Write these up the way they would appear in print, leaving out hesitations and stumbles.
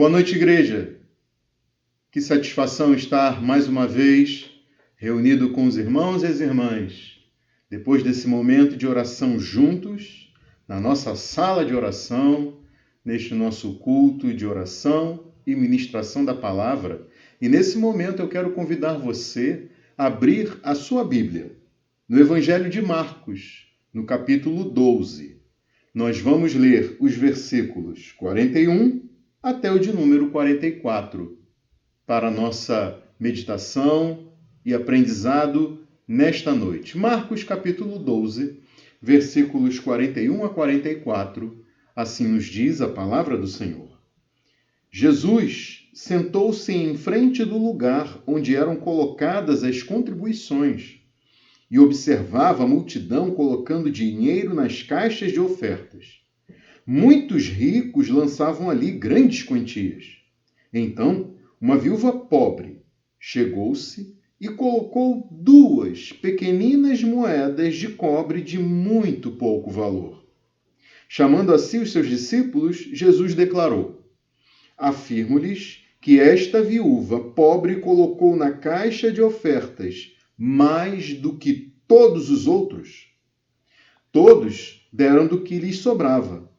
Boa noite, igreja. Que satisfação estar mais uma vez reunido com os irmãos e as irmãs, depois desse momento de oração juntos, na nossa sala de oração, neste nosso culto de oração e ministração da palavra. E nesse momento eu quero convidar você a abrir a sua Bíblia, no Evangelho de Marcos, no capítulo 12. Nós vamos ler os versículos 41 até o de número 44, para a nossa meditação e aprendizado nesta noite. Marcos capítulo 12, versículos 41 a 44, assim nos diz a palavra do Senhor. Jesus sentou-se em frente do lugar onde eram colocadas as contribuições e observava a multidão colocando dinheiro nas caixas de ofertas. Muitos ricos lançavam ali grandes quantias. Então, uma viúva pobre chegou-se e colocou 2 pequeninas moedas de cobre de muito pouco valor. Chamando a si os seus discípulos, Jesus declarou: afirmo-lhes que esta viúva pobre colocou na caixa de ofertas mais do que todos os outros. Todos deram do que lhes sobrava,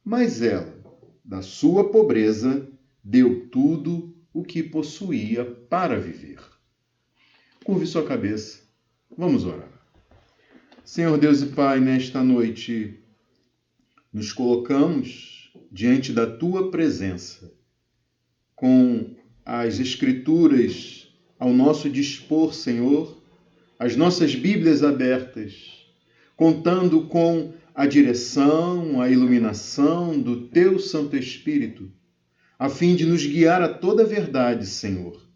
mas ela, da sua pobreza, deu tudo o que possuía para viver. Curve sua cabeça. Vamos orar. Senhor Deus e Pai, nesta noite nos colocamos diante da Tua presença, com as Escrituras ao nosso dispor, Senhor, as nossas Bíblias abertas, contando com a direção, a iluminação do Teu Santo Espírito, a fim de nos guiar a toda a verdade, Senhor.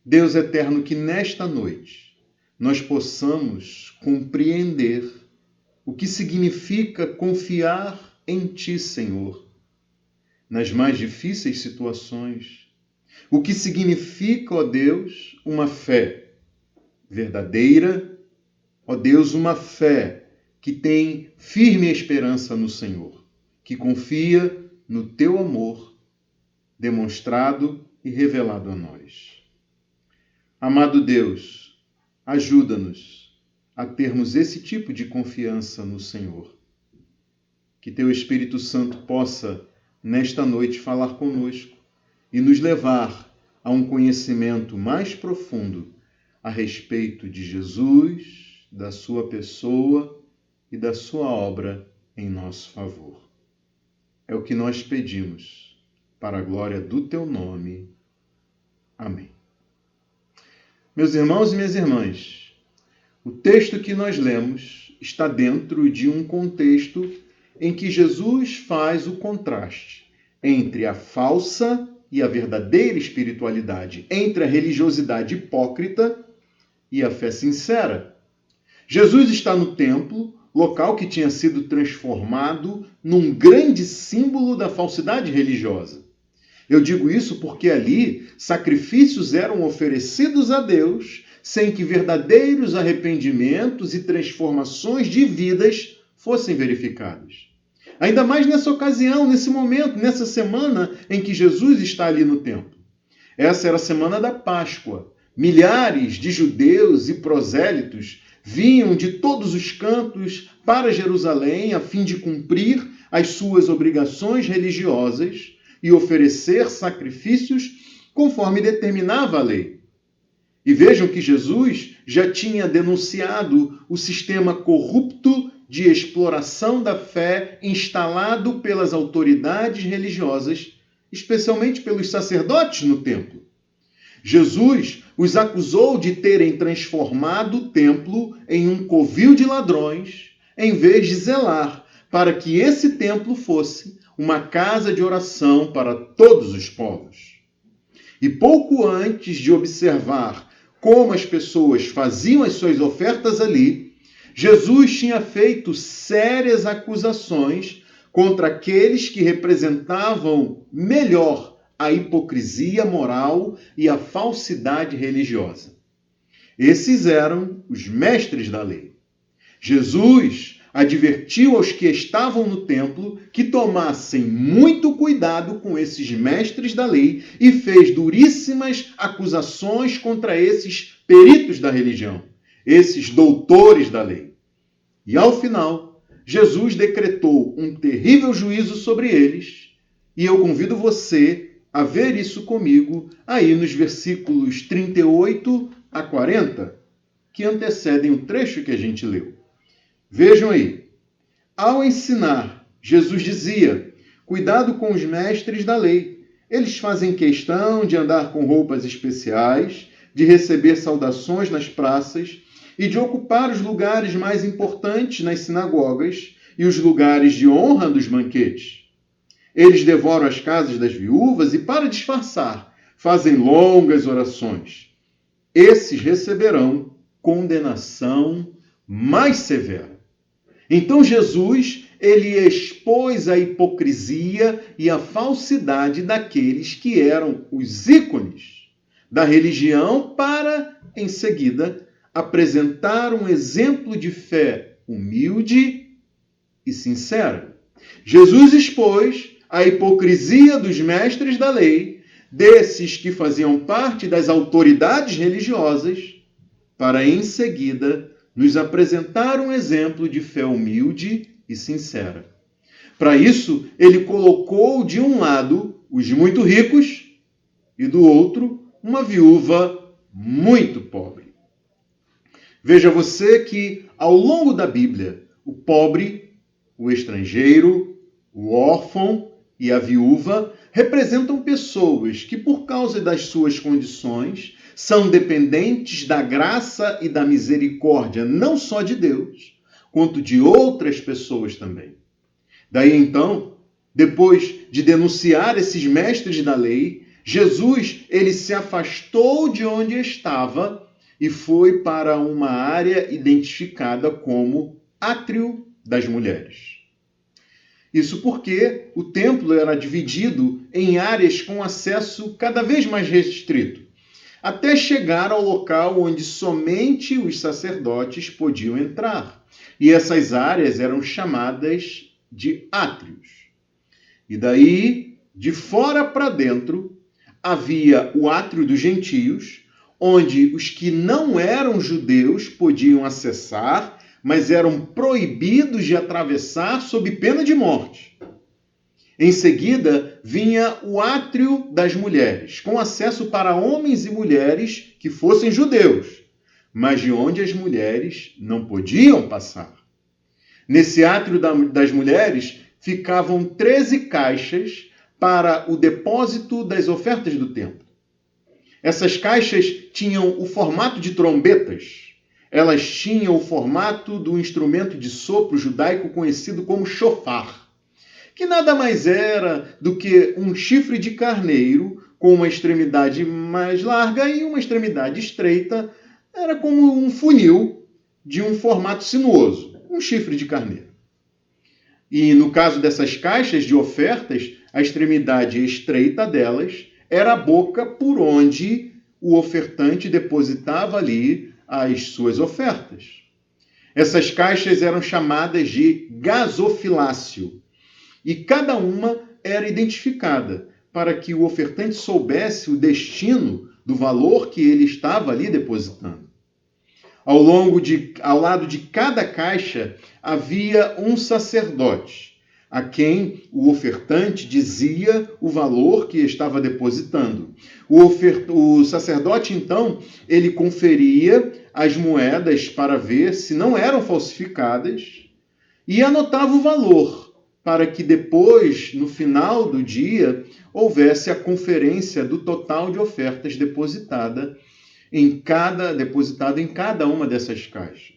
Deus eterno, que nesta noite nós possamos compreender o que significa confiar em Ti, Senhor, nas mais difíceis situações. O que significa, ó Deus, uma fé verdadeira, ó Deus, uma fé que tem firme esperança no Senhor, que confia no Teu amor demonstrado e revelado a nós. Amado Deus, ajuda-nos a termos esse tipo de confiança no Senhor. Que Teu Espírito Santo possa, nesta noite, falar conosco e nos levar a um conhecimento mais profundo a respeito de Jesus, da Sua pessoa e da Sua obra em nosso favor. É o que nós pedimos, para a glória do Teu nome. Amém. Meus irmãos e minhas irmãs, o texto que nós lemos está dentro de um contexto em que Jesus faz o contraste entre a falsa e a verdadeira espiritualidade, entre a religiosidade hipócrita e a fé sincera. Jesus está no templo, local que tinha sido transformado num grande símbolo da falsidade religiosa. Eu digo isso porque ali sacrifícios eram oferecidos a Deus sem que verdadeiros arrependimentos e transformações de vidas fossem verificados. Ainda mais nessa ocasião, nesse momento, nessa semana em que Jesus está ali no templo. Essa era a semana da Páscoa. Milhares de judeus e prosélitos vinham de todos os cantos para Jerusalém a fim de cumprir as suas obrigações religiosas e oferecer sacrifícios conforme determinava a lei. E vejam que Jesus já tinha denunciado o sistema corrupto de exploração da fé instalado pelas autoridades religiosas, especialmente pelos sacerdotes no templo. Jesus os acusou de terem transformado o templo em um covil de ladrões, em vez de zelar para que esse templo fosse uma casa de oração para todos os povos. E pouco antes de observar como as pessoas faziam as suas ofertas ali, Jesus tinha feito sérias acusações contra aqueles que representavam melhor a hipocrisia moral e a falsidade religiosa. Esses eram os mestres da lei. Jesus advertiu aos que estavam no templo que tomassem muito cuidado com esses mestres da lei e fez duríssimas acusações contra esses peritos da religião, esses doutores da lei. E ao final, Jesus decretou um terrível juízo sobre eles, e eu convido você a ver isso comigo aí nos versículos 38 a 40, que antecedem o trecho que a gente leu. Vejam aí. Ao ensinar, Jesus dizia: cuidado com os mestres da lei. Eles fazem questão de andar com roupas especiais, de receber saudações nas praças e de ocupar os lugares mais importantes nas sinagogas e os lugares de honra dos banquetes. Eles devoram as casas das viúvas e, para disfarçar, fazem longas orações. Esses receberão condenação mais severa. Então Jesus, ele expôs a hipocrisia e a falsidade daqueles que eram os ícones da religião para, em seguida, apresentar um exemplo de fé humilde e sincera. Jesus expôs a hipocrisia dos mestres da lei, desses que faziam parte das autoridades religiosas, para, em seguida, nos apresentar um exemplo de fé humilde e sincera. Para isso, ele colocou de um lado os muito ricos e do outro uma viúva muito pobre. Veja você que, ao longo da Bíblia, o pobre, o estrangeiro, o órfão e a viúva representam pessoas que, por causa das suas condições, são dependentes da graça e da misericórdia, não só de Deus, quanto de outras pessoas também. Daí então, depois de denunciar esses mestres da lei, Jesus, ele se afastou de onde estava e foi para uma área identificada como átrio das mulheres. Isso porque o templo era dividido em áreas com acesso cada vez mais restrito, até chegar ao local onde somente os sacerdotes podiam entrar. E essas áreas eram chamadas de átrios. E daí, de fora para dentro, havia o átrio dos gentios, onde os que não eram judeus podiam acessar, mas eram proibidos de atravessar sob pena de morte. Em seguida, vinha o átrio das mulheres, com acesso para homens e mulheres que fossem judeus, mas de onde as mulheres não podiam passar. Nesse átrio das mulheres ficavam 13 caixas para o depósito das ofertas do templo. Essas caixas tinham o formato de trombetas. Elas tinham o formato do instrumento de sopro judaico conhecido como shofar, que nada mais era do que um chifre de carneiro com uma extremidade mais larga e uma extremidade estreita. Era como um funil de um formato sinuoso, um chifre de carneiro. E no caso dessas caixas de ofertas, a extremidade estreita delas era a boca por onde o ofertante depositava ali as suas ofertas. Essas caixas eram chamadas de gasofilácio, e cada uma era identificada para que o ofertante soubesse o destino do valor que ele estava ali depositando. Ao lado de cada caixa havia um sacerdote, a quem o ofertante dizia o valor que estava depositando. O sacerdote, então, ele conferia as moedas para ver se não eram falsificadas e anotava o valor, para que depois, no final do dia, houvesse a conferência do total de ofertas depositada em cada uma dessas caixas.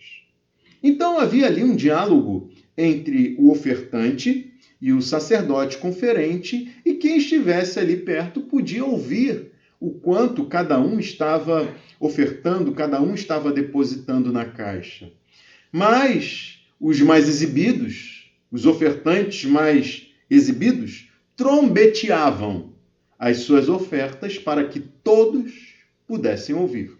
Então havia ali um diálogo entre o ofertante e o sacerdote conferente, e quem estivesse ali perto podia ouvir o quanto cada um estava ofertando, cada um estava depositando na caixa. Mas os mais exibidos, os ofertantes mais exibidos, trombeteavam as suas ofertas para que todos pudessem ouvir.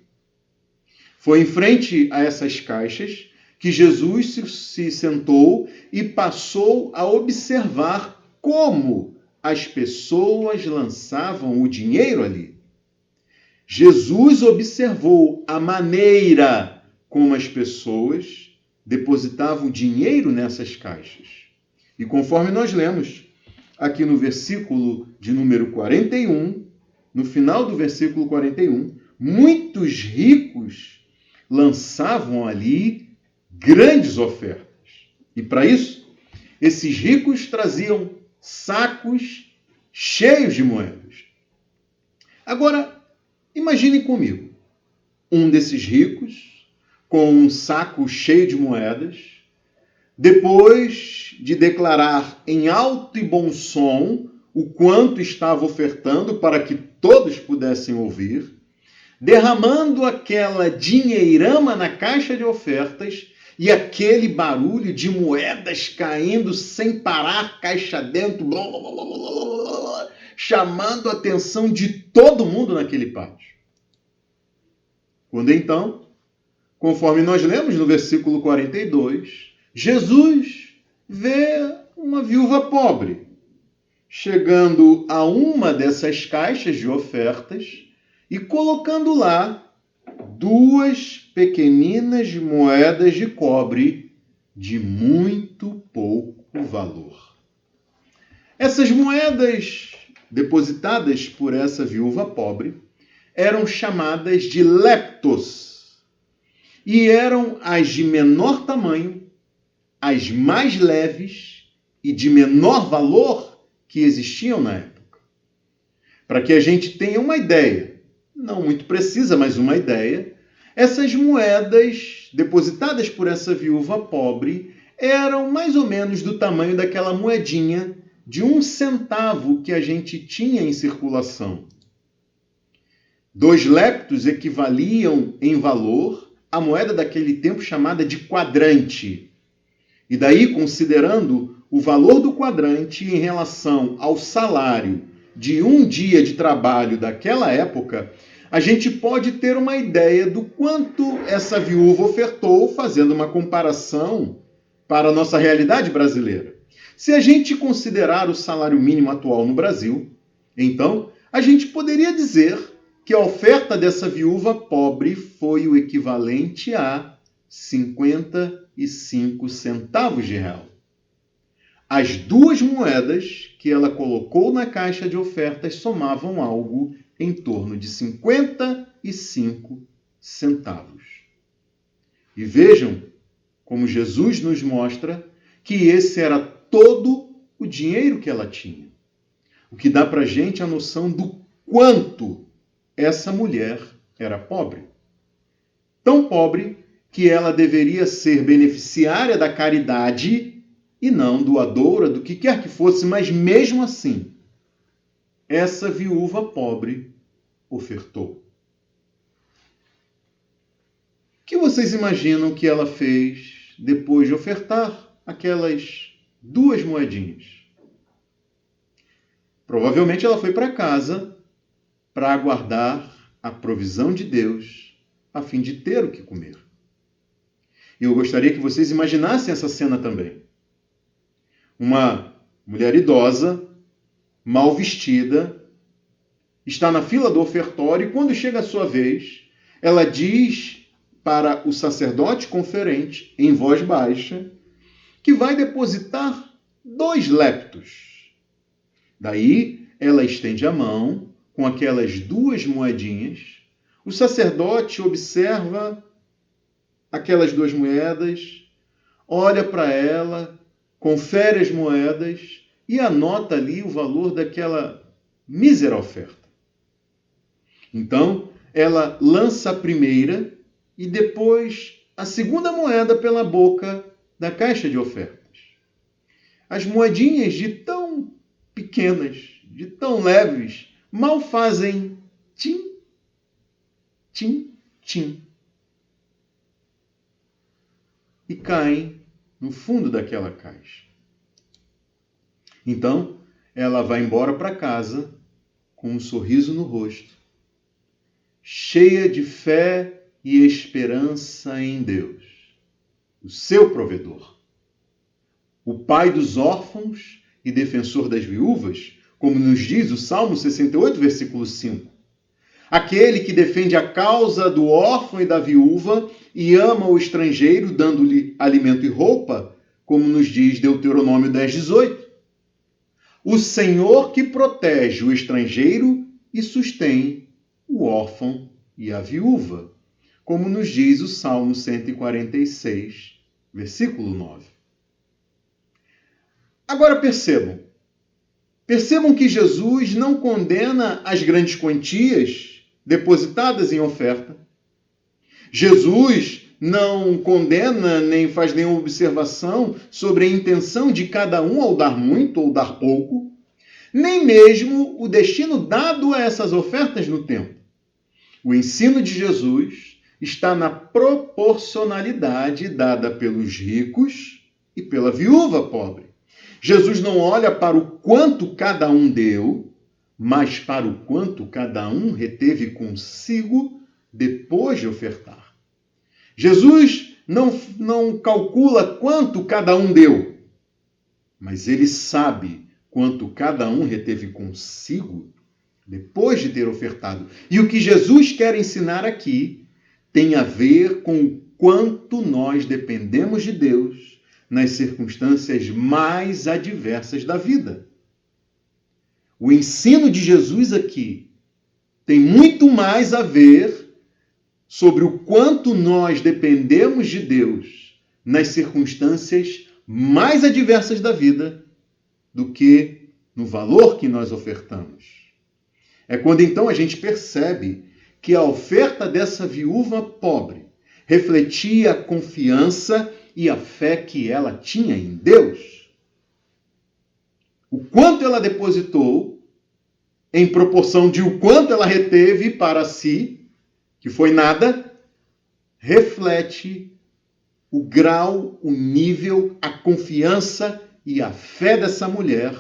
Foi em frente a essas caixas que Jesus se sentou e passou a observar como as pessoas lançavam o dinheiro ali. Jesus observou a maneira como as pessoas depositavam dinheiro nessas caixas. E conforme nós lemos aqui no versículo de número 41, no final do versículo 41, muitos ricos lançavam ali grandes ofertas. E para isso, esses ricos traziam sacos cheios de moedas. Agora, imagine comigo, um desses ricos com um saco cheio de moedas, depois de declarar em alto e bom som o quanto estava ofertando para que todos pudessem ouvir, derramando aquela dinheirama na caixa de ofertas e aquele barulho de moedas caindo sem parar, caixa dentro, blá, blá, blá, blá, blá, blá, chamando a atenção de todo mundo naquele pátio. Quando então, conforme nós lemos no versículo 42, Jesus vê uma viúva pobre chegando a uma dessas caixas de ofertas e colocando lá 2 pequeninas moedas de cobre de muito pouco valor. Essas moedas depositadas por essa viúva pobre eram chamadas de leptos e eram as de menor tamanho, as mais leves e de menor valor que existiam na época. Para que a gente tenha uma ideia, não muito precisa, mas uma ideia, essas moedas depositadas por essa viúva pobre eram mais ou menos do tamanho daquela moedinha de 1 centavo que a gente tinha em circulação. 2 leptos equivaliam em valor à moeda daquele tempo chamada de quadrante. E daí, considerando o valor do quadrante em relação ao salário de um dia de trabalho daquela época, a gente pode ter uma ideia do quanto essa viúva ofertou, fazendo uma comparação para a nossa realidade brasileira. Se a gente considerar o salário mínimo atual no Brasil, então a gente poderia dizer que a oferta dessa viúva pobre foi o equivalente a 55 centavos de real. As 2 moedas que ela colocou na caixa de ofertas somavam algo em torno de 55 centavos. E vejam como Jesus nos mostra que esse era todo o dinheiro que ela tinha. O que dá para a gente a noção do quanto essa mulher era pobre. Tão pobre que ela deveria ser beneficiária da caridade e não doadora do que quer que fosse, mas mesmo assim, essa viúva pobre ofertou. O que vocês imaginam que ela fez depois de ofertar aquelas 2 moedinhas? Provavelmente ela foi para casa para aguardar a provisão de Deus a fim de ter o que comer. E eu gostaria que vocês imaginassem essa cena também. Uma mulher idosa, mal vestida, está na fila do ofertório e quando chega a sua vez, ela diz para o sacerdote conferente, em voz baixa, que vai depositar 2 leptos. Daí, ela estende a mão com aquelas 2 moedinhas. O sacerdote observa aquelas 2 moedas, olha para ela, confere as moedas e anota ali o valor daquela mísera oferta. Então, ela lança a primeira e depois a segunda moeda pela boca da caixa de ofertas. As moedinhas de tão pequenas, de tão leves, mal fazem tim, tim, tim. E caem no fundo daquela caixa. Então, ela vai embora para casa com um sorriso no rosto, cheia de fé e esperança em Deus. O o seu provedor. O pai dos órfãos e defensor das viúvas, como nos diz o Salmo 68, versículo 5. Aquele que defende a causa do órfão e da viúva e ama o estrangeiro, dando-lhe alimento e roupa, como nos diz Deuteronômio 10, 18. O Senhor que protege o estrangeiro e sustém o órfão e a viúva, como nos diz o Salmo 146, versículo 9. Agora percebam que Jesus não condena as grandes quantias depositadas em oferta. Jesus não condena nem faz nenhuma observação sobre a intenção de cada um ao dar muito ou dar pouco, nem mesmo o destino dado a essas ofertas no tempo. O ensino de Jesus está na proporcionalidade dada pelos ricos e pela viúva pobre. Jesus não olha para o quanto cada um deu, mas para o quanto cada um reteve consigo depois de ofertar. Jesus não calcula quanto cada um deu, mas ele sabe quanto cada um reteve consigo depois de ter ofertado. E o que Jesus quer ensinar aqui tem a ver com o quanto nós dependemos de Deus nas circunstâncias mais adversas da vida. O ensino de Jesus aqui tem muito mais a ver sobre o quanto nós dependemos de Deus nas circunstâncias mais adversas da vida do que no valor que nós ofertamos. É quando então a gente percebe que a oferta dessa viúva pobre refletia a confiança e a fé que ela tinha em Deus. O quanto ela depositou em proporção de o quanto ela reteve para si, que foi nada, reflete o grau, o nível, a confiança e a fé dessa mulher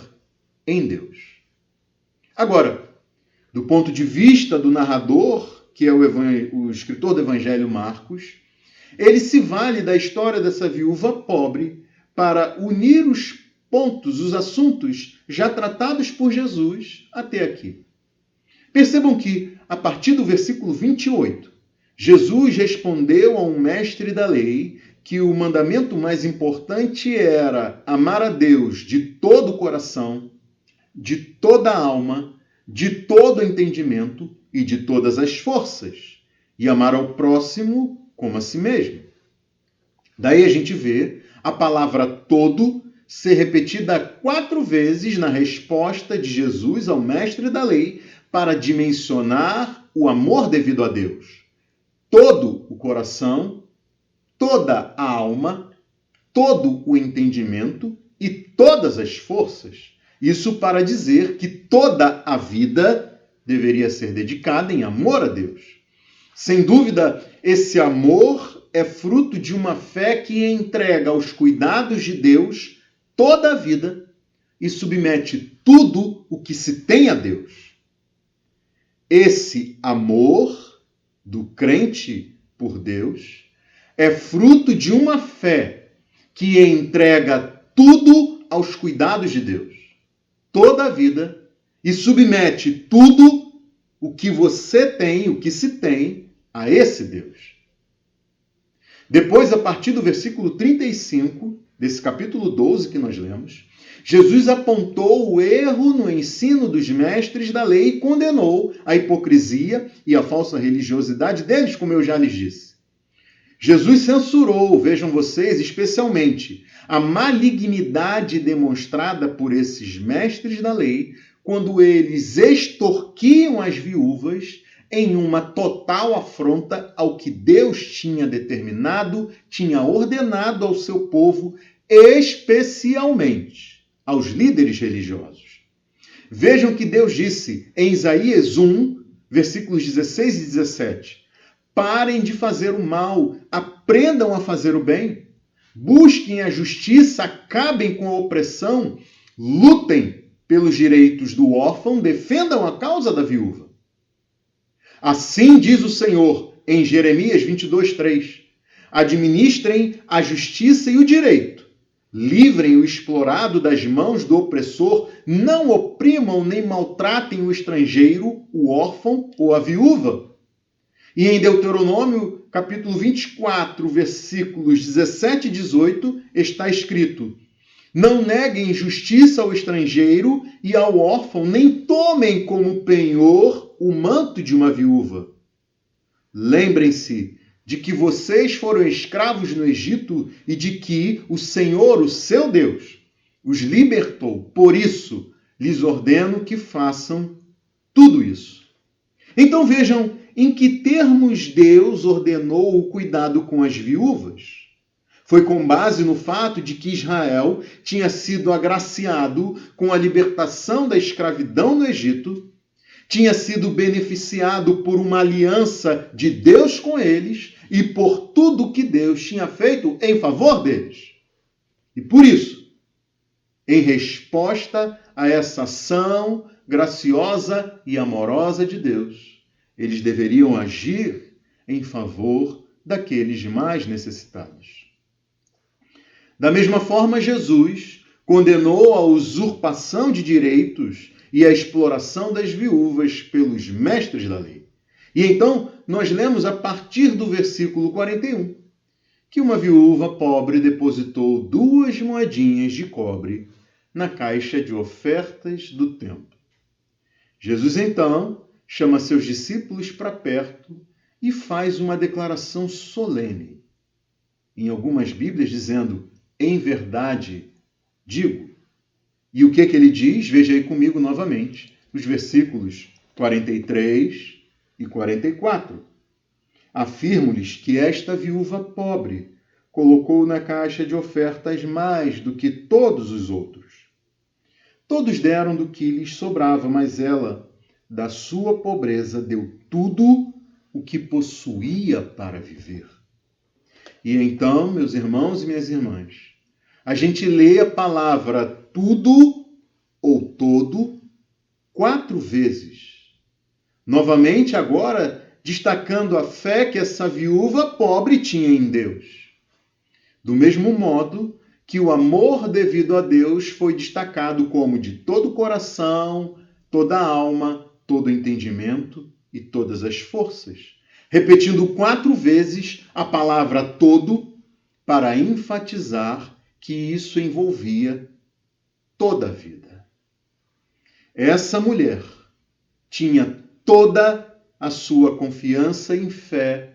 em Deus. Agora, do ponto de vista do narrador, que é o escritor do Evangelho Marcos, ele se vale da história dessa viúva pobre para unir os pontos, os assuntos já tratados por Jesus até aqui. Percebam que, a partir do versículo 28, Jesus respondeu a um mestre da lei que o mandamento mais importante era amar a Deus de todo o coração, de toda a alma, de todo o entendimento e de todas as forças, e amar ao próximo como a si mesmo. Daí a gente vê a palavra todo ser repetida 4 vezes na resposta de Jesus ao mestre da lei para dimensionar o amor devido a Deus. Todo o coração, toda a alma, todo o entendimento e todas as forças. Isso para dizer que toda a vida deveria ser dedicada em amor a Deus. Sem dúvida, esse amor é fruto de uma fé que entrega aos cuidados de Deus toda a vida e submete tudo o que se tem a Deus. Esse amor do crente por Deus é fruto de uma fé que entrega tudo aos cuidados de Deus, toda a vida, e submete tudo o que você tem, o que se tem, a esse Deus. Depois, a partir do versículo 35, desse capítulo 12 que nós lemos, Jesus apontou o erro no ensino dos mestres da lei e condenou a hipocrisia e a falsa religiosidade deles, como eu já lhes disse. Jesus censurou, vejam vocês, especialmente a malignidade demonstrada por esses mestres da lei quando eles extorquiam as viúvas em uma total afronta ao que Deus tinha determinado, tinha ordenado ao seu povo, especialmente aos líderes religiosos. Vejam que Deus disse em Isaías 1, versículos 16 e 17, parem de fazer o mal, aprendam a fazer o bem, busquem a justiça, acabem com a opressão, lutem pelos direitos do órfão, defendam a causa da viúva. Assim diz o Senhor em Jeremias 22, 3. administrem a justiça e o direito. Livrem o explorado das mãos do opressor, não oprimam nem maltratem o estrangeiro, o órfão ou a viúva. E em Deuteronômio, capítulo 24, versículos 17 e 18, está escrito: não neguem justiça ao estrangeiro e ao órfão, nem tomem como penhor o manto de uma viúva. Lembrem-se de que vocês foram escravos no Egito e de que o Senhor, o seu Deus, os libertou. Por isso, lhes ordeno que façam tudo isso. Então vejam em que termos Deus ordenou o cuidado com as viúvas. Foi com base no fato de que Israel tinha sido agraciado com a libertação da escravidão no Egito, tinha sido beneficiado por uma aliança de Deus com eles e por tudo que Deus tinha feito em favor deles. E por isso, em resposta a essa ação graciosa e amorosa de Deus, eles deveriam agir em favor daqueles mais necessitados. Da mesma forma, Jesus condenou a usurpação de direitos e a exploração das viúvas pelos mestres da lei. E então, nós lemos a partir do versículo 41, que uma viúva pobre depositou 2 moedinhas de cobre na caixa de ofertas do templo. Jesus, então, chama seus discípulos para perto e faz uma declaração solene. Em algumas Bíblias dizendo: em verdade, digo. E o que ele diz? Veja aí comigo novamente, os versículos 43 e 44. Afirmo-lhes que esta viúva pobre colocou na caixa de ofertas mais do que todos os outros. Todos deram do que lhes sobrava, mas ela, da sua pobreza, deu tudo o que possuía para viver. E então, meus irmãos e minhas irmãs, a gente lê a palavra tudo ou todo 4 vezes. Novamente, agora, destacando a fé que essa viúva pobre tinha em Deus. Do mesmo modo que o amor devido a Deus foi destacado como de todo o coração, toda a alma, todo o entendimento e todas as forças. Repetindo 4 vezes a palavra todo para enfatizar que isso envolvia toda a vida. Essa mulher tinha toda a sua confiança e fé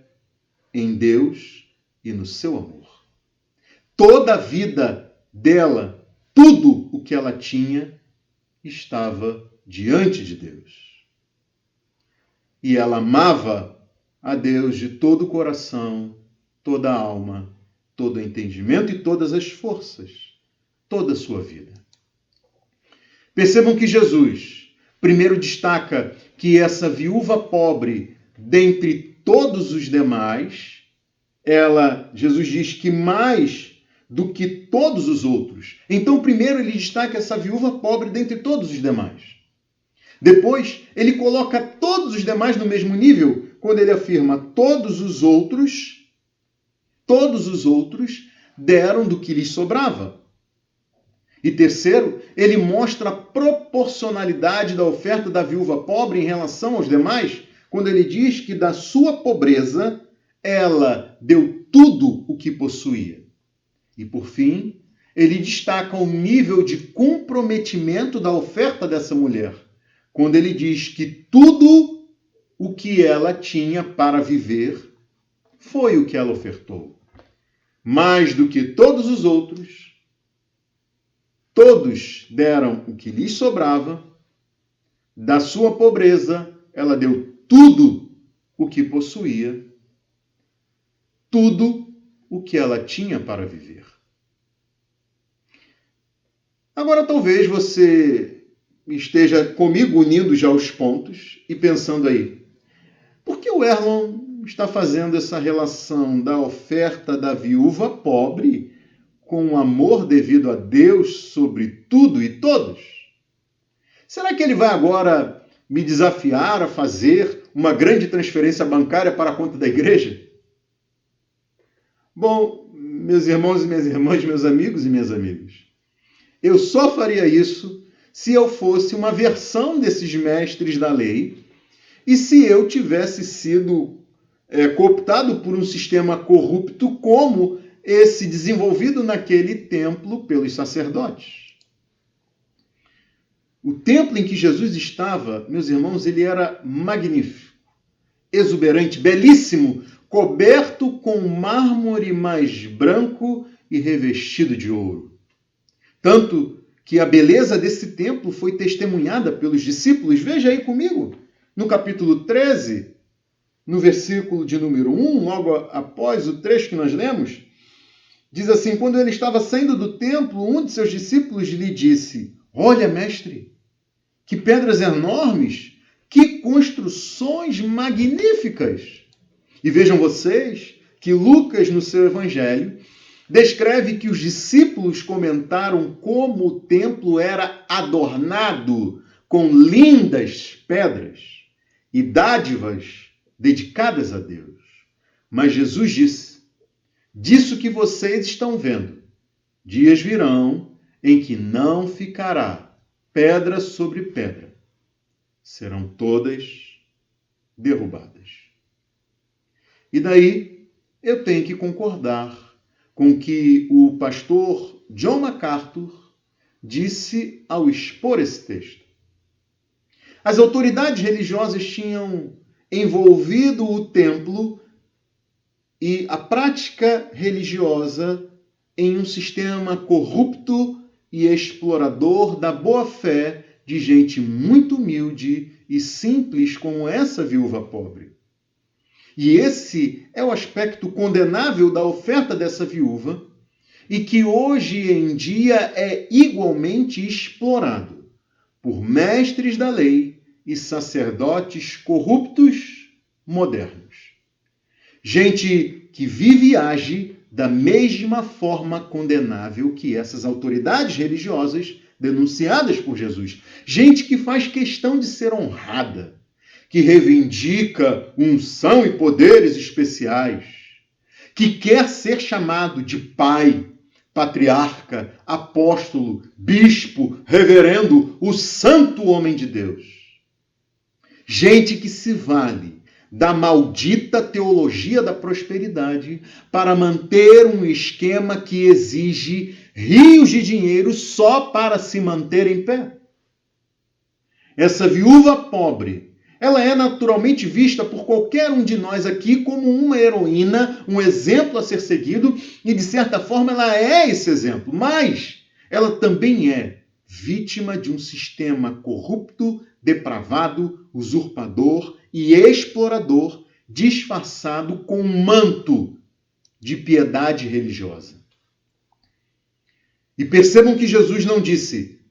em Deus e no seu amor. Toda a vida dela, tudo o que ela tinha, estava diante de Deus. E ela amava a Deus de todo o coração, toda a alma, todo o entendimento e todas as forças, toda a sua vida. Percebam que Jesus primeiro destaca que essa viúva pobre, dentre todos os demais, Jesus diz que mais do que todos os outros. Então, primeiro ele destaca essa viúva pobre dentre todos os demais. Depois, ele coloca todos os demais no mesmo nível, quando ele afirma todos os outros deram do que lhes sobrava. E terceiro, ele mostra a proporcionalidade da oferta da viúva pobre em relação aos demais, quando ele diz que da sua pobreza ela deu tudo o que possuía. E por fim, ele destaca o nível de comprometimento da oferta dessa mulher, quando ele diz que tudo o que ela tinha para viver foi o que ela ofertou. Mais do que todos os outros, todos deram o que lhes sobrava, da sua pobreza ela deu tudo o que possuía, tudo o que ela tinha para viver. Agora talvez você esteja comigo unindo já os pontos e pensando aí, por que o Erlon está fazendo essa relação da oferta da viúva pobre com o amor devido a Deus sobre tudo e todos? Será que ele vai agora me desafiar a fazer uma grande transferência bancária para a conta da igreja? Bom, meus irmãos e minhas irmãs, meus amigos e minhas amigas, eu só faria isso se eu fosse uma versão desses mestres da lei e se eu tivesse sido cooptado por um sistema corrupto como esse desenvolvido naquele templo pelos sacerdotes. O templo em que Jesus estava, meus irmãos, ele era magnífico, exuberante, belíssimo, coberto com mármore mais branco e revestido de ouro. Tanto que a beleza desse templo foi testemunhada pelos discípulos. Veja aí comigo, no capítulo 13, no versículo de número 1, logo após o trecho que nós lemos, diz assim: quando ele estava saindo do templo, um de seus discípulos lhe disse: olha, mestre, que pedras enormes, que construções magníficas. E vejam vocês que Lucas, no seu evangelho, descreve que os discípulos comentaram como o templo era adornado com lindas pedras e dádivas dedicadas a Deus. Mas Jesus disse: disso que vocês estão vendo, dias virão em que não ficará pedra sobre pedra, serão todas derrubadas. E daí eu tenho que concordar com o que o pastor John MacArthur disse ao expor esse texto. As autoridades religiosas tinham envolvido o templo e a prática religiosa em um sistema corrupto e explorador da boa-fé de gente muito humilde e simples como essa viúva pobre. E esse é o aspecto condenável da oferta dessa viúva e que hoje em dia é igualmente explorado por mestres da lei e sacerdotes corruptos modernos. Gente que vive e age da mesma forma condenável que essas autoridades religiosas denunciadas por Jesus. Gente que faz questão de ser honrada, que reivindica unção e poderes especiais, que quer ser chamado de pai, patriarca, apóstolo, bispo, reverendo, o santo homem de Deus. Gente que se vale da maldita teologia da prosperidade para manter um esquema que exige rios de dinheiro só para se manter em pé. Essa viúva pobre, ela é naturalmente vista por qualquer um de nós aqui como uma heroína, um exemplo a ser seguido, e de certa forma ela é esse exemplo, mas ela também é vítima de um sistema corrupto, depravado, usurpador e explorador, disfarçado com um manto de piedade religiosa. E percebam que Jesus não disse: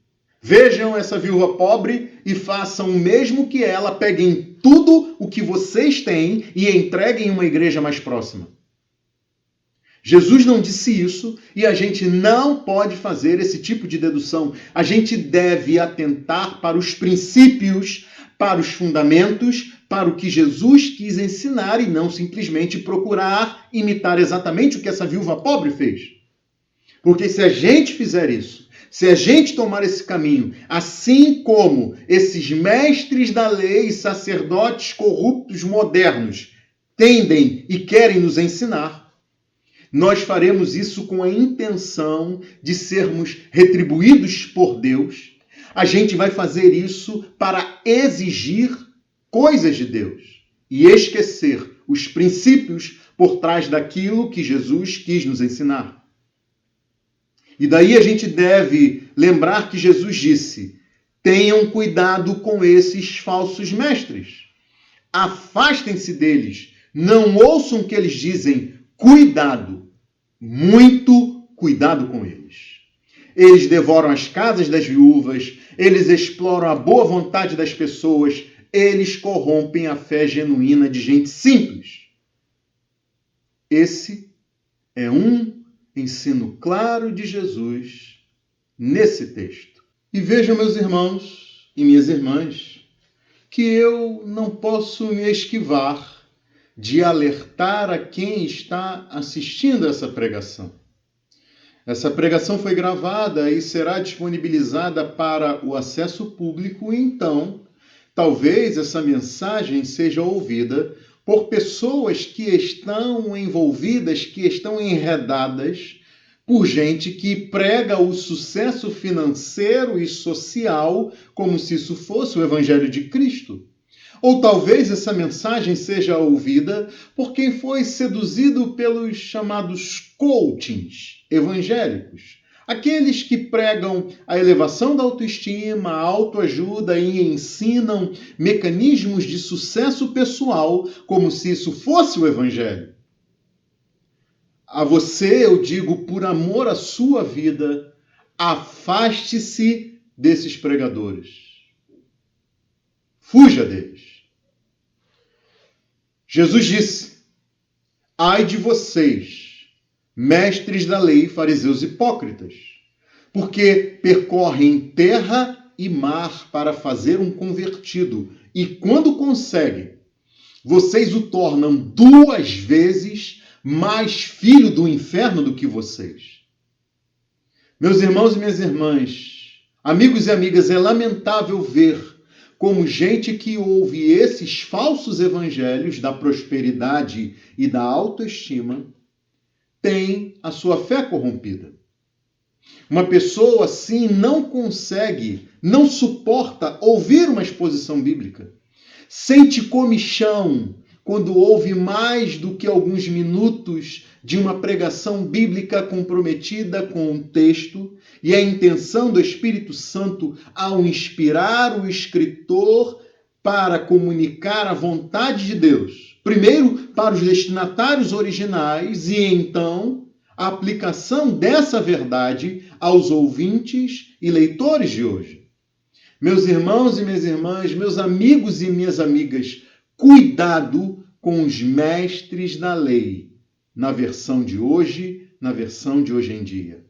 vejam essa viúva pobre e façam o mesmo que ela, peguem tudo o que vocês têm e entreguem em uma igreja mais próxima. Jesus não disse isso e a gente não pode fazer esse tipo de dedução. A gente deve atentar para os princípios, para os fundamentos, para o que Jesus quis ensinar e não simplesmente procurar imitar exatamente o que essa viúva pobre fez. Porque se a gente fizer isso, se a gente tomar esse caminho, assim como esses mestres da lei e sacerdotes corruptos modernos tendem e querem nos ensinar, nós faremos isso com a intenção de sermos retribuídos por Deus. A gente vai fazer isso para exigir coisas de Deus e esquecer os princípios por trás daquilo que Jesus quis nos ensinar. E daí a gente deve lembrar que Jesus disse: tenham cuidado com esses falsos mestres. Afastem-se deles. Não ouçam o que eles dizem. Cuidado. Muito cuidado com eles. Eles devoram as casas das viúvas. Eles exploram a boa vontade das pessoas. Eles corrompem a fé genuína de gente simples. Esse é um ensino claro de Jesus nesse texto. E vejam, meus irmãos e minhas irmãs, que eu não posso me esquivar de alertar a quem está assistindo essa pregação. Essa pregação foi gravada e será disponibilizada para o acesso público, então, talvez essa mensagem seja ouvida por pessoas que estão envolvidas, que estão enredadas, por gente que prega o sucesso financeiro e social como se isso fosse o Evangelho de Cristo. Ou talvez essa mensagem seja ouvida por quem foi seduzido pelos chamados coachings evangélicos. Aqueles que pregam a elevação da autoestima, a autoajuda e ensinam mecanismos de sucesso pessoal como se isso fosse o Evangelho. A você eu digo, por amor à sua vida, afaste-se desses pregadores. Fuja deles. Jesus disse: ai de vocês, mestres da lei, fariseus hipócritas, porque percorrem terra e mar para fazer um convertido, e quando conseguem, vocês o tornam 2 vezes mais filho do inferno do que vocês. Meus irmãos e minhas irmãs, amigos e amigas, é lamentável ver como gente que ouve esses falsos evangelhos da prosperidade e da autoestima tem a sua fé corrompida. Uma pessoa assim não consegue, não suporta ouvir uma exposição bíblica. Sente comichão quando ouve mais do que alguns minutos de uma pregação bíblica comprometida com um texto e a intenção do Espírito Santo ao inspirar o escritor para comunicar a vontade de Deus. Primeiro para os destinatários originais e então a aplicação dessa verdade aos ouvintes e leitores de hoje. Meus irmãos e minhas irmãs, meus amigos e minhas amigas, cuidado com os mestres da lei, na versão de hoje em dia.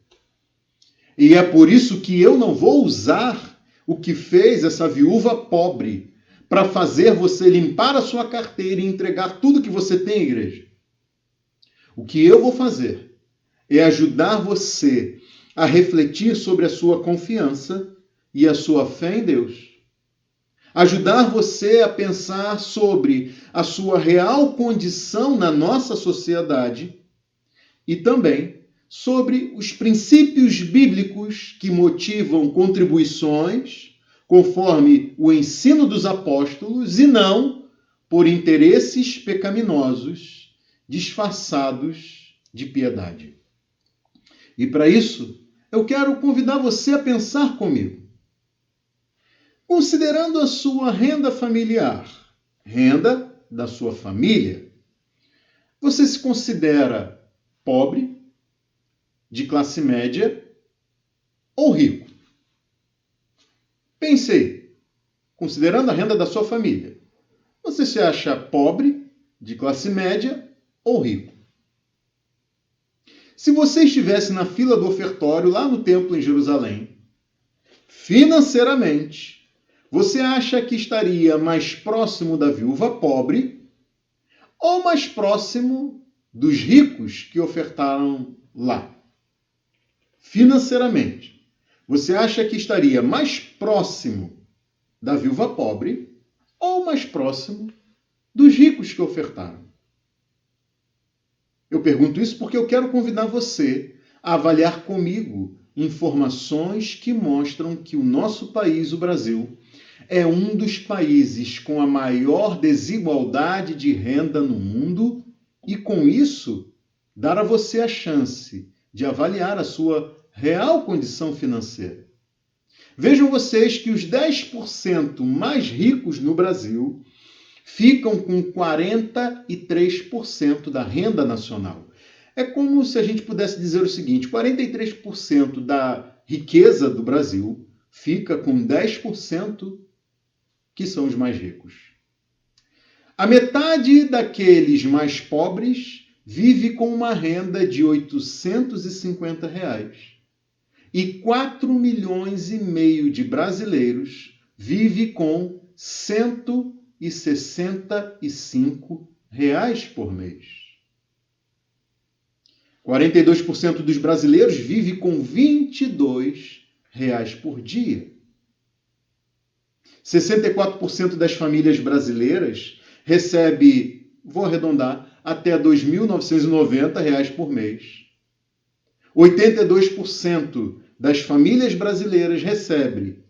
E é por isso que eu não vou usar o que fez essa viúva pobre para fazer você limpar a sua carteira e entregar tudo que você tem à igreja. O que eu vou fazer é ajudar você a refletir sobre a sua confiança e a sua fé em Deus. Ajudar você a pensar sobre a sua real condição na nossa sociedade e também sobre os princípios bíblicos que motivam contribuições conforme o ensino dos apóstolos e não por interesses pecaminosos disfarçados de piedade. E para isso, eu quero convidar você a pensar comigo. Considerando a sua renda familiar, renda da sua família, você se considera pobre, de classe média ou rico? Pensei, considerando a renda da sua família, você se acha pobre, de classe média ou rico? Se você estivesse na fila do ofertório lá no templo em Jerusalém, financeiramente, você acha que estaria mais próximo da viúva pobre ou mais próximo dos ricos que ofertaram lá? Financeiramente, você acha que estaria mais próximo da viúva pobre ou mais próximo dos ricos que ofertaram? Eu pergunto isso porque eu quero convidar você a avaliar comigo informações que mostram que o nosso país, o Brasil, é um dos países com a maior desigualdade de renda no mundo e, com isso, dar a você a chance de avaliar a sua real condição financeira. Vejam vocês que os 10% mais ricos no Brasil ficam com 43% da renda nacional. É como se a gente pudesse dizer o seguinte: 43% da riqueza do Brasil fica com 10% que são os mais ricos. A metade daqueles mais pobres vive com uma renda de R$ 850. E 4,5 milhões de brasileiros vive com R$ 165. reais por mês. 42% dos brasileiros vive com 22 reais por dia. 64% das famílias brasileiras recebe, vou arredondar, até 2.990 reais por mês. 82% das famílias brasileiras recebe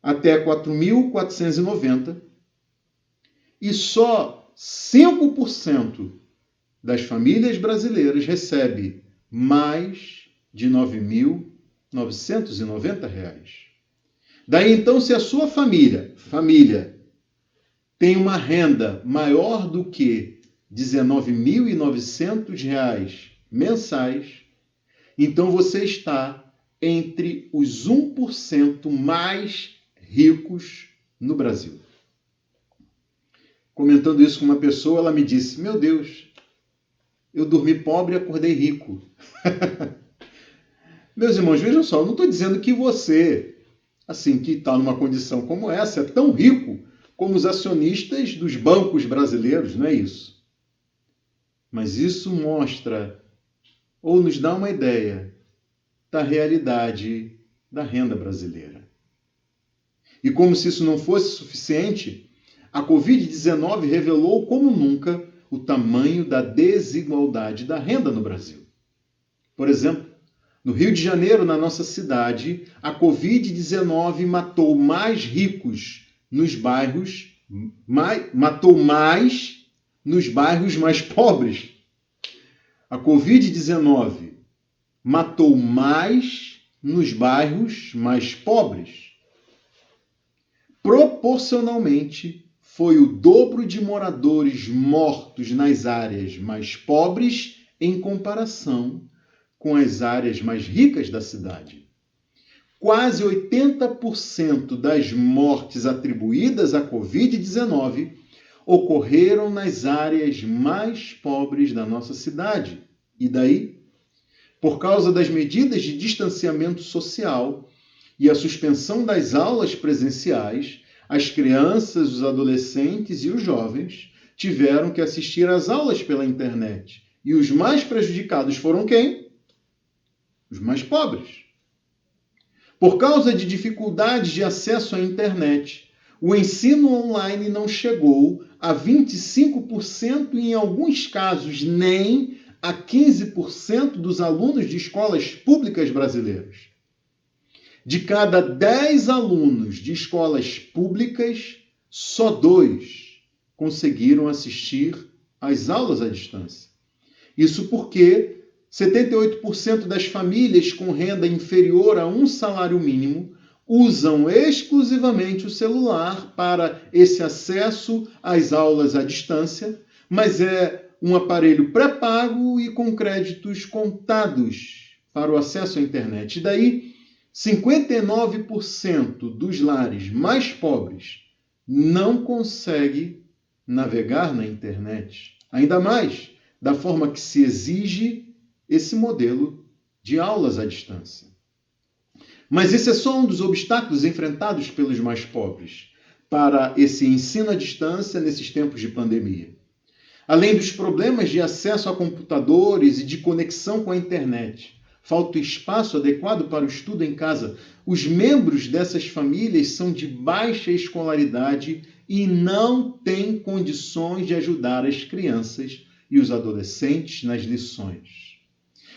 até 4.490 e só 5% das famílias brasileiras recebe mais de 9.990 reais. Daí então, se a sua família tem uma renda maior do que R$ 19.900 mensais, então você está entre os 1% mais ricos no Brasil. Comentando isso com uma pessoa, ela me disse: meu Deus, eu dormi pobre e acordei rico. Meus irmãos, vejam só, eu não estou dizendo que você, assim, que está numa condição como essa, é tão rico como os acionistas dos bancos brasileiros, não é isso. Mas isso mostra, ou nos dá uma ideia, da realidade da renda brasileira. E como se isso não fosse suficiente, a Covid-19 revelou como nunca o tamanho da desigualdade da renda no Brasil. Por exemplo, no Rio de Janeiro, na nossa cidade, a Covid-19 matou mais ricos nos bairros, matou mais nos bairros mais pobres. A Covid-19 matou mais nos bairros mais pobres. Proporcionalmente, foi o dobro de moradores mortos nas áreas mais pobres em comparação com as áreas mais ricas da cidade. Quase 80% das mortes atribuídas à Covid-19 ocorreram nas áreas mais pobres da nossa cidade. E daí? Por causa das medidas de distanciamento social e a suspensão das aulas presenciais, as crianças, os adolescentes e os jovens tiveram que assistir às aulas pela internet. E os mais prejudicados foram quem? Os mais pobres. Por causa de dificuldades de acesso à internet, o ensino online não chegou a 25% e, em alguns casos, nem a 15% dos alunos de escolas públicas brasileiras. De cada 10 alunos de escolas públicas, só 2 conseguiram assistir às aulas à distância. Isso porque 78% das famílias com renda inferior a um salário mínimo usam exclusivamente o celular para esse acesso às aulas à distância, mas é um aparelho pré-pago e com créditos contados para o acesso à internet. E daí, 59% dos lares mais pobres não conseguem navegar na internet. Ainda mais da forma que se exige esse modelo de aulas à distância. Mas esse é só um dos obstáculos enfrentados pelos mais pobres para esse ensino à distância nesses tempos de pandemia. Além dos problemas de acesso a computadores e de conexão com a internet, falta espaço adequado para o estudo em casa, os membros dessas famílias são de baixa escolaridade e não têm condições de ajudar as crianças e os adolescentes nas lições.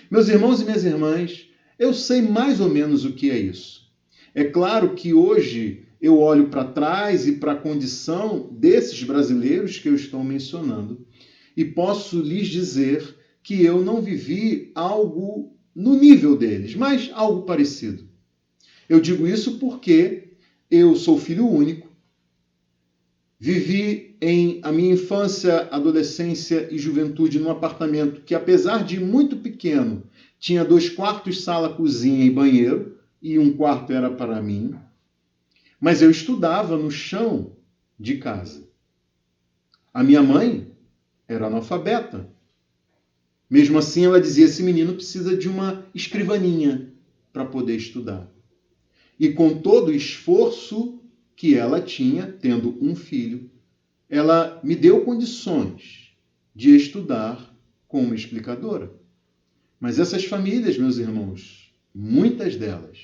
Meus irmãos e minhas irmãs, eu sei mais ou menos o que é isso. É claro que hoje eu olho para trás e para a condição desses brasileiros que eu estou mencionando e posso lhes dizer que eu não vivi algo no nível deles, mas algo parecido. Eu digo isso porque eu sou filho único, vivi a minha infância, adolescência e juventude num apartamento que, apesar de muito pequeno, tinha 2 quartos, sala, cozinha e banheiro, e um quarto era para mim. Mas eu estudava no chão de casa. A minha mãe era analfabeta. Mesmo assim, ela dizia: esse menino precisa de uma escrivaninha para poder estudar. E com todo o esforço que ela tinha, tendo um filho, ela me deu condições de estudar com uma explicadora. Mas essas famílias, meus irmãos, muitas delas,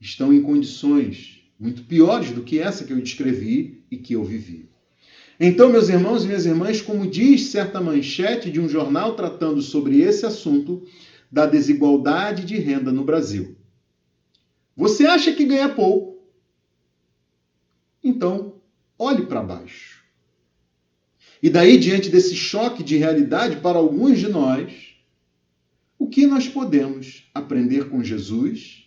estão em condições muito piores do que essa que eu descrevi e que eu vivi. Então, meus irmãos e minhas irmãs, como diz certa manchete de um jornal tratando sobre esse assunto da desigualdade de renda no Brasil. Você acha que ganha pouco? Então, olhe para baixo. E daí, diante desse choque de realidade para alguns de nós, o que nós podemos aprender com Jesus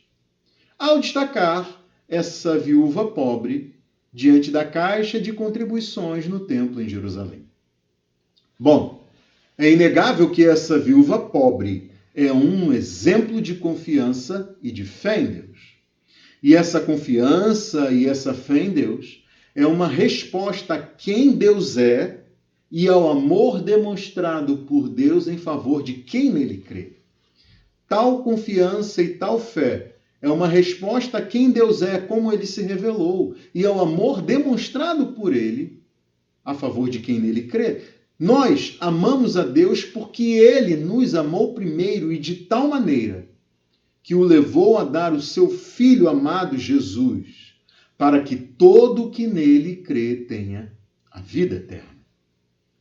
ao destacar essa viúva pobre diante da caixa de contribuições no templo em Jerusalém? Bom, é inegável que essa viúva pobre é um exemplo de confiança e de fé em Deus. E essa confiança e essa fé em Deus é uma resposta a quem Deus é e ao amor demonstrado por Deus em favor de quem nele crê. Tal confiança e tal fé é uma resposta a quem Deus é, como ele se revelou, e ao amor demonstrado por ele a favor de quem nele crê. Nós amamos a Deus porque ele nos amou primeiro e de tal maneira que o levou a dar o seu Filho amado Jesus, para que todo o que nele crê tenha a vida eterna.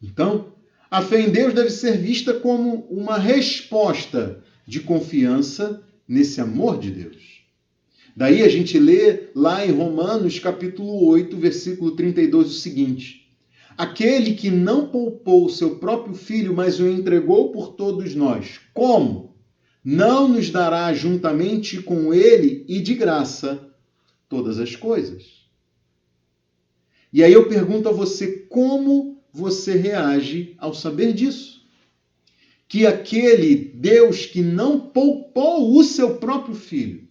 Então, a fé em Deus deve ser vista como uma resposta de confiança nesse amor de Deus. Daí a gente lê lá em Romanos capítulo 8, versículo 32, o seguinte: aquele que não poupou o seu próprio filho, mas o entregou por todos nós, como não nos dará juntamente com ele e de graça todas as coisas? E aí eu pergunto a você, como você reage ao saber disso? Que aquele Deus que não poupou o seu próprio filho,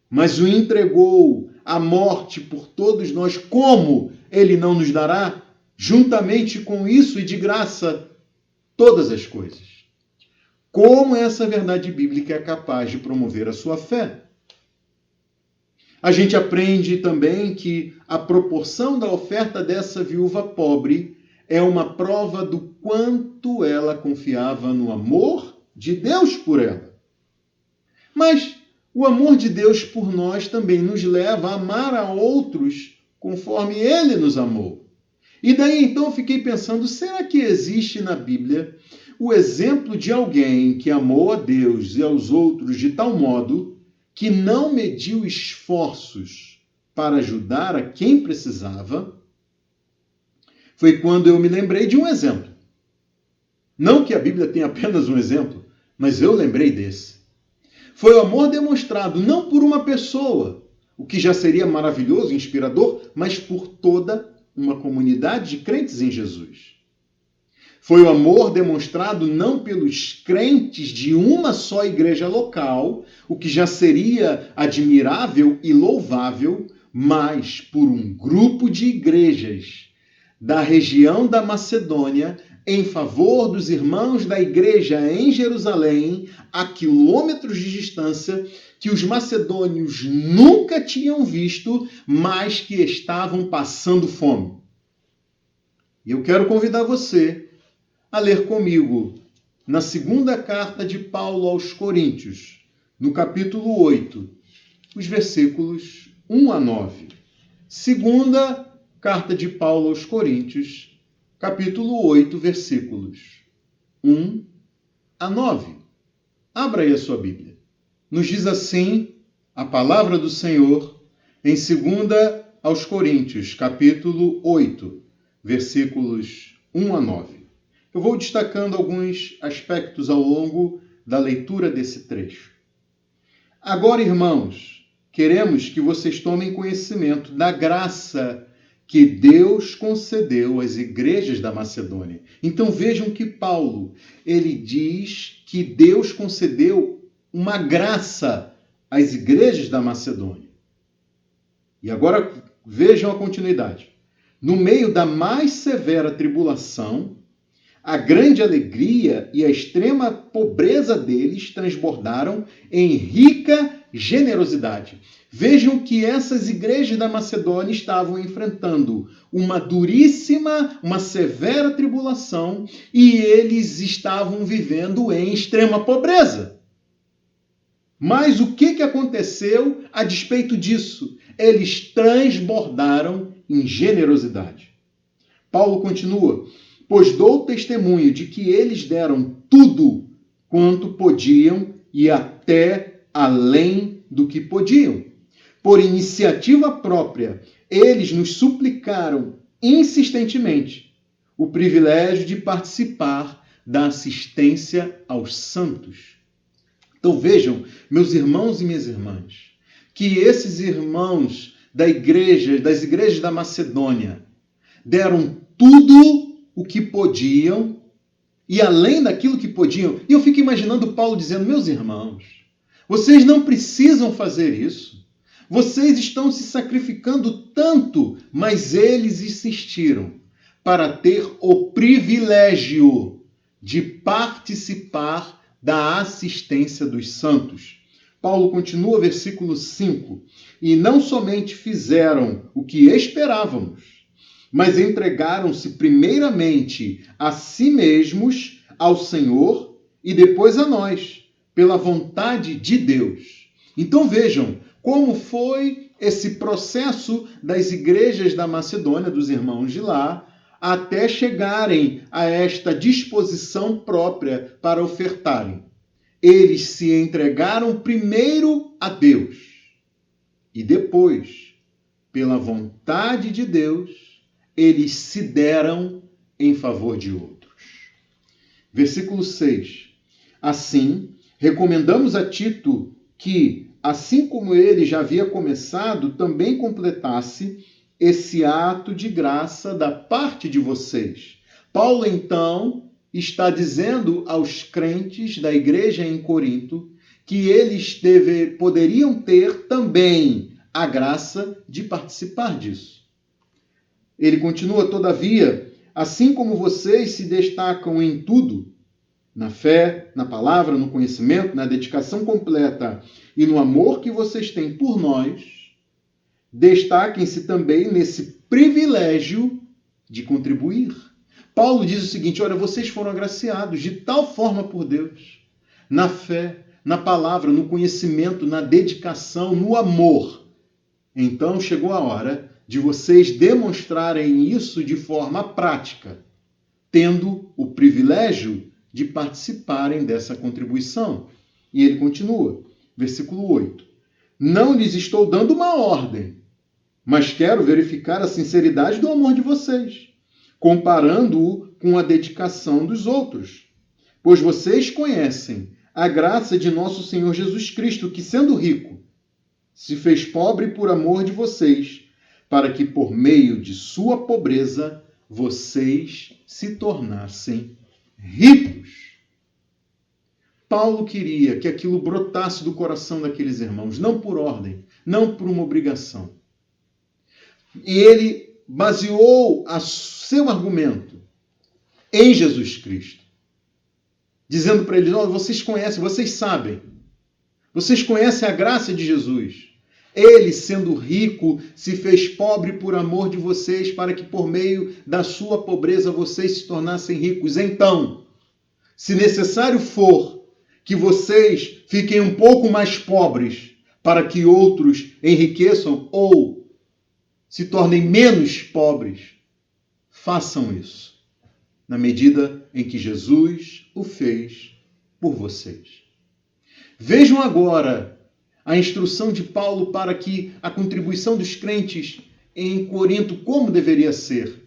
mas o entregou à morte por todos nós, como ele não nos dará juntamente com isso e de graça todas as coisas? Como essa verdade bíblica é capaz de promover a sua fé? A gente aprende também que a proporção da oferta dessa viúva pobre é uma prova do quanto ela confiava no amor de Deus por ela. Mas o amor de Deus por nós também nos leva a amar a outros conforme ele nos amou. E daí então eu fiquei pensando, será que existe na Bíblia o exemplo de alguém que amou a Deus e aos outros de tal modo que não mediu esforços para ajudar a quem precisava? Foi quando eu me lembrei de um exemplo. Não que a Bíblia tenha apenas um exemplo, mas eu lembrei desse. Foi o amor demonstrado não por uma pessoa, o que já seria maravilhoso e inspirador, mas por toda uma comunidade de crentes em Jesus. Foi o amor demonstrado não pelos crentes de uma só igreja local, o que já seria admirável e louvável, mas por um grupo de igrejas da região da Macedônia, em favor dos irmãos da igreja em Jerusalém, a quilômetros de distância, que os macedônios nunca tinham visto, mas que estavam passando fome. E eu quero convidar você a ler comigo na segunda carta de Paulo aos Coríntios, no capítulo 8, os versículos 1 a 9. Segunda carta de Paulo aos Coríntios, capítulo 8, versículos 1 a 9. Abra aí a sua Bíblia. Nos diz assim a palavra do Senhor em 2 aos Coríntios, capítulo 8, versículos 1 a 9. Eu vou destacando alguns aspectos ao longo da leitura desse trecho. Agora, irmãos, queremos que vocês tomem conhecimento da graça que Deus concedeu às igrejas da Macedônia. Então vejam que Paulo, ele diz que Deus concedeu uma graça às igrejas da Macedônia. E agora vejam a continuidade. No meio da mais severa tribulação, a grande alegria e a extrema pobreza deles transbordaram em rica generosidade. Vejam que essas igrejas da Macedônia estavam enfrentando uma duríssima, uma severa tribulação e eles estavam vivendo em extrema pobreza. Mas o que aconteceu a despeito disso? Eles transbordaram em generosidade. Paulo continua: pois dou testemunho de que eles deram tudo quanto podiam e até além do que podiam. Por iniciativa própria, eles nos suplicaram insistentemente o privilégio de participar da assistência aos santos. Então vejam, meus irmãos e minhas irmãs, que esses irmãos das igrejas da Macedônia, deram tudo o que podiam e além daquilo que podiam. E eu fico imaginando Paulo dizendo: meus irmãos, vocês não precisam fazer isso. Vocês estão se sacrificando tanto, mas eles insistiram para ter o privilégio de participar da assistência dos santos. Paulo continua, versículo 5. E não somente fizeram o que esperávamos, mas entregaram-se primeiramente a si mesmos, ao Senhor e depois a nós, pela vontade de Deus. Então vejam como foi esse processo das igrejas da Macedônia, dos irmãos de lá, até chegarem a esta disposição própria para ofertarem. Eles se entregaram primeiro a Deus e depois, pela vontade de Deus, eles se deram em favor de outros. Versículo 6. Assim, recomendamos a Tito que, assim como ele já havia começado, também completasse esse ato de graça da parte de vocês. Paulo, então, está dizendo aos crentes da igreja em Corinto que eles poderiam ter também a graça de participar disso. Ele continua: todavia, assim como vocês se destacam em tudo, na fé, na palavra, no conhecimento, na dedicação completa e no amor que vocês têm por nós, destaquem-se também nesse privilégio de contribuir. Paulo diz o seguinte: olha, vocês foram agraciados de tal forma por Deus, na fé, na palavra, no conhecimento, na dedicação, no amor. Então chegou a hora de vocês demonstrarem isso de forma prática, tendo o privilégio de participarem dessa contribuição. E ele continua, versículo 8. Não lhes estou dando uma ordem, mas quero verificar a sinceridade do amor de vocês, comparando-o com a dedicação dos outros. Pois vocês conhecem a graça de nosso Senhor Jesus Cristo, que, sendo rico, se fez pobre por amor de vocês, para que por meio de sua pobreza vocês se tornassem ricos. Paulo queria que aquilo brotasse do coração daqueles irmãos, não por ordem, não por uma obrigação. E ele baseou seu argumento em Jesus Cristo, dizendo para eles: olha, vocês conhecem, vocês sabem, vocês conhecem a graça de Jesus. Ele, sendo rico, se fez pobre por amor de vocês, para que por meio da sua pobreza vocês se tornassem ricos. Então, se necessário for que vocês fiquem um pouco mais pobres para que outros enriqueçam ou se tornem menos pobres, façam isso, na medida em que Jesus o fez por vocês. Vejam agora a instrução de Paulo para que a contribuição dos crentes em Corinto, como deveria ser.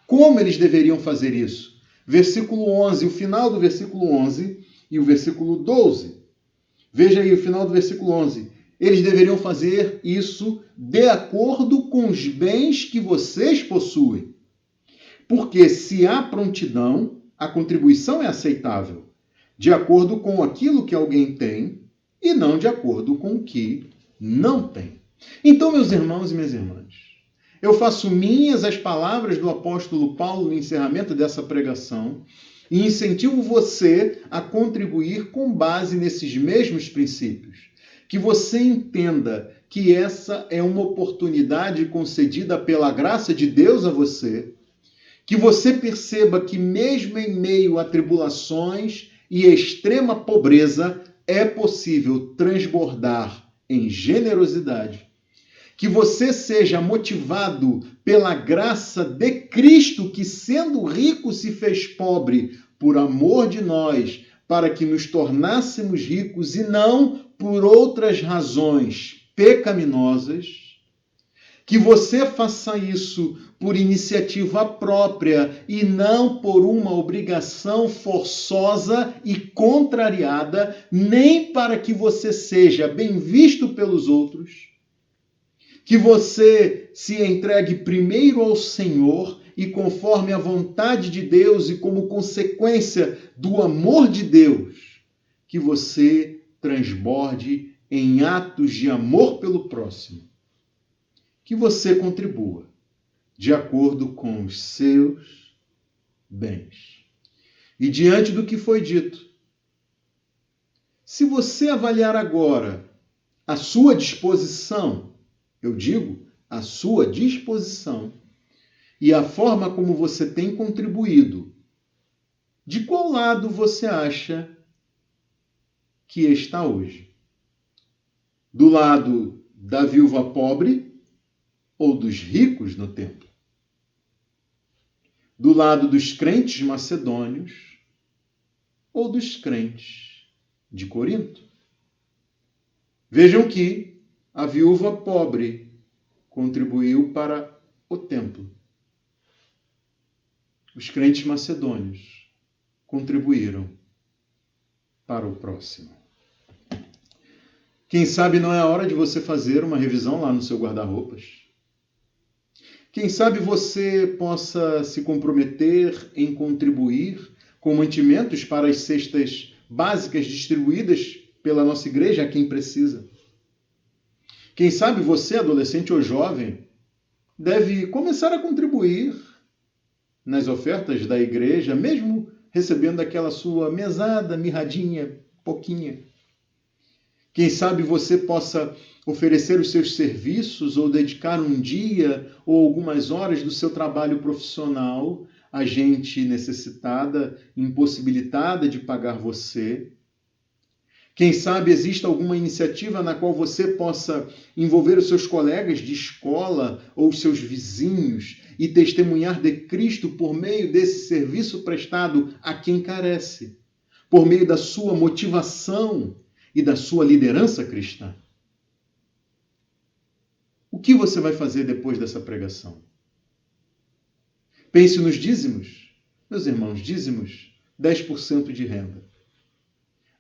Como eles deveriam fazer isso? Versículo 11, o final do versículo 11 e o versículo 12. Veja aí o final do versículo 11. Eles deveriam fazer isso de acordo com os bens que vocês possuem. Porque se há prontidão, a contribuição é aceitável, de acordo com aquilo que alguém tem, e não de acordo com o que não tem. Então, meus irmãos e minhas irmãs, eu faço minhas as palavras do apóstolo Paulo no encerramento dessa pregação e incentivo você a contribuir com base nesses mesmos princípios. Que você entenda que essa é uma oportunidade concedida pela graça de Deus a você. Que você perceba que mesmo em meio a tribulações e extrema pobreza, é possível transbordar em generosidade. Que você seja motivado pela graça de Cristo, que sendo rico se fez pobre por amor de nós, para que nos tornássemos ricos e não por outras razões pecaminosas. Que você faça isso por iniciativa própria e não por uma obrigação forçosa e contrariada, nem para que você seja bem visto pelos outros. Que você se entregue primeiro ao Senhor e conforme a vontade de Deus e como consequência do amor de Deus, que você transborde em atos de amor pelo próximo. Que você contribua de acordo com os seus bens. E diante do que foi dito, se você avaliar agora a sua disposição, eu digo, a sua disposição, e a forma como você tem contribuído, de qual lado você acha que está hoje? Do lado da viúva pobre ou dos ricos no templo? Do lado dos crentes macedônios ou dos crentes de Corinto? Vejam que a viúva pobre contribuiu para o templo. Os crentes macedônios contribuíram para o próximo. Quem sabe não é a hora de você fazer uma revisão lá no seu guarda-roupas? Quem sabe você possa se comprometer em contribuir com mantimentos para as cestas básicas distribuídas pela nossa igreja a quem precisa? Quem sabe você, adolescente ou jovem, deve começar a contribuir nas ofertas da igreja, mesmo recebendo aquela sua mesada, mirradinha, pouquinha. Quem sabe você possa oferecer os seus serviços ou dedicar um dia ou algumas horas do seu trabalho profissional a gente necessitada, impossibilitada de pagar você. Quem sabe exista alguma iniciativa na qual você possa envolver os seus colegas de escola ou os seus vizinhos e testemunhar de Cristo por meio desse serviço prestado a quem carece, por meio da sua motivação e da sua liderança cristã. O que você vai fazer depois dessa pregação? Pense nos dízimos. Meus irmãos, dízimos, 10% de renda.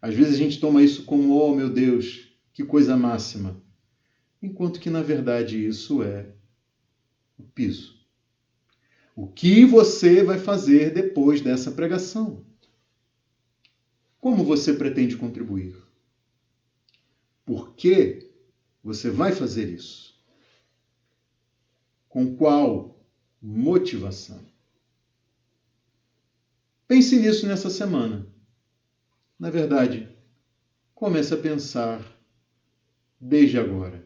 Às vezes a gente toma isso como, oh meu Deus, que coisa máxima. Enquanto que, na verdade, isso é o piso. O que você vai fazer depois dessa pregação? Como você pretende contribuir? Por que você vai fazer isso? Com qual motivação? Pense nisso nessa semana. Na verdade, comece a pensar desde agora.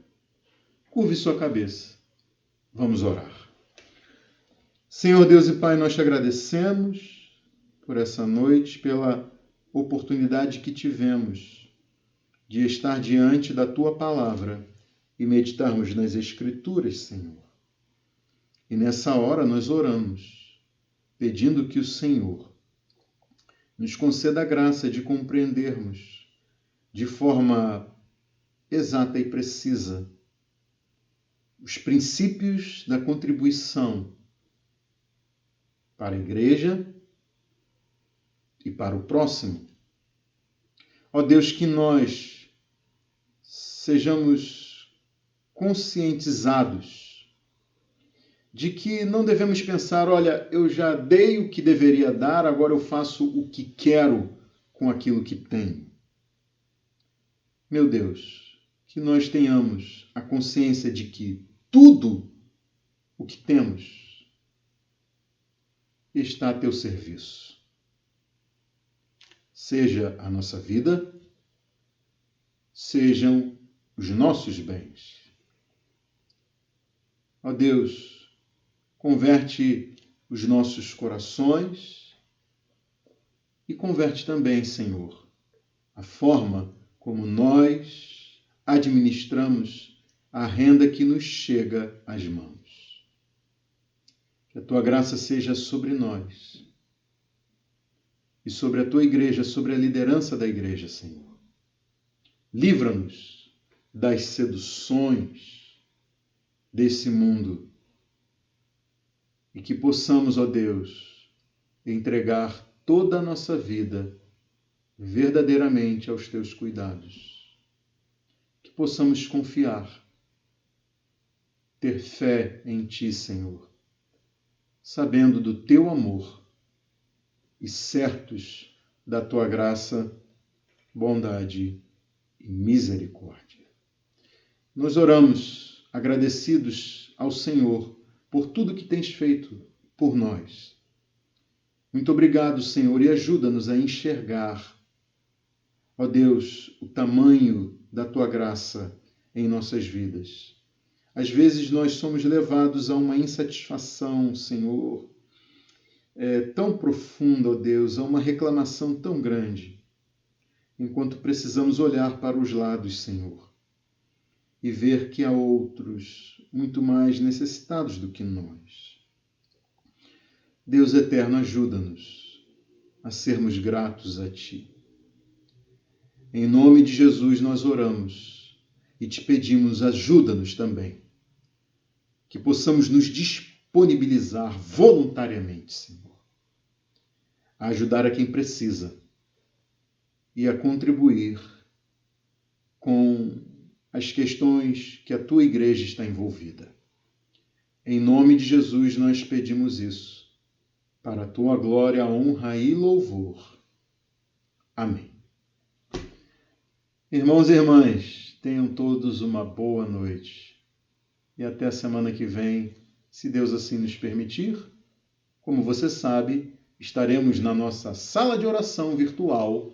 Curve sua cabeça. Vamos orar. Senhor Deus e Pai, nós te agradecemos por essa noite, pela oportunidade que tivemos de estar diante da Tua Palavra e meditarmos nas Escrituras, Senhor. E nessa hora nós oramos, pedindo que o Senhor nos conceda a graça de compreendermos de forma exata e precisa os princípios da contribuição para a igreja e para o próximo. Ó Deus, que nós sejamos conscientizados de que não devemos pensar, olha, eu já dei o que deveria dar, agora eu faço o que quero com aquilo que tenho. Meu Deus, que nós tenhamos a consciência de que tudo o que temos está a teu serviço. Seja a nossa vida, sejam os nossos bens. Ó Deus, converte os nossos corações e converte também, Senhor, a forma como nós administramos a renda que nos chega às mãos. Que a tua graça seja sobre nós e sobre a tua igreja, sobre a liderança da igreja, Senhor. Livra-nos das seduções desse mundo e que possamos, ó Deus, entregar toda a nossa vida verdadeiramente aos teus cuidados. Que possamos confiar, ter fé em ti, Senhor, sabendo do teu amor e certos da tua graça, bondade e misericórdia. Nós oramos agradecidos ao Senhor por tudo que tens feito por nós. Muito obrigado, Senhor, e ajuda-nos a enxergar, ó Deus, o tamanho da tua graça em nossas vidas. Às vezes nós somos levados a uma insatisfação, Senhor, tão profunda, ó Deus, a uma reclamação tão grande, enquanto precisamos olhar para os lados, Senhor, e ver que há outros muito mais necessitados do que nós. Deus eterno, ajuda-nos a sermos gratos a Ti. Em nome de Jesus nós oramos e Te pedimos, ajuda-nos também, que possamos nos disponibilizar voluntariamente, Senhor, a ajudar a quem precisa e a contribuir com as questões que a Tua igreja está envolvida. Em nome de Jesus nós pedimos isso, para a Tua glória, honra e louvor. Amém. Irmãos e irmãs, tenham todos uma boa noite. E até a semana que vem, se Deus assim nos permitir. Como você sabe, estaremos na nossa sala de oração virtual,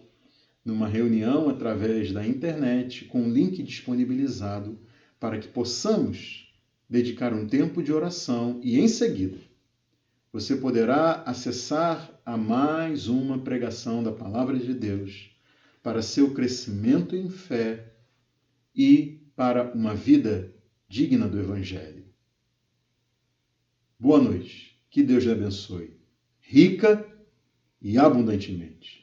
numa reunião através da internet, com um link disponibilizado para que possamos dedicar um tempo de oração e, em seguida, você poderá acessar a mais uma pregação da Palavra de Deus para seu crescimento em fé e para uma vida digna do Evangelho. Boa noite. Que Deus lhe abençoe, rica e abundantemente.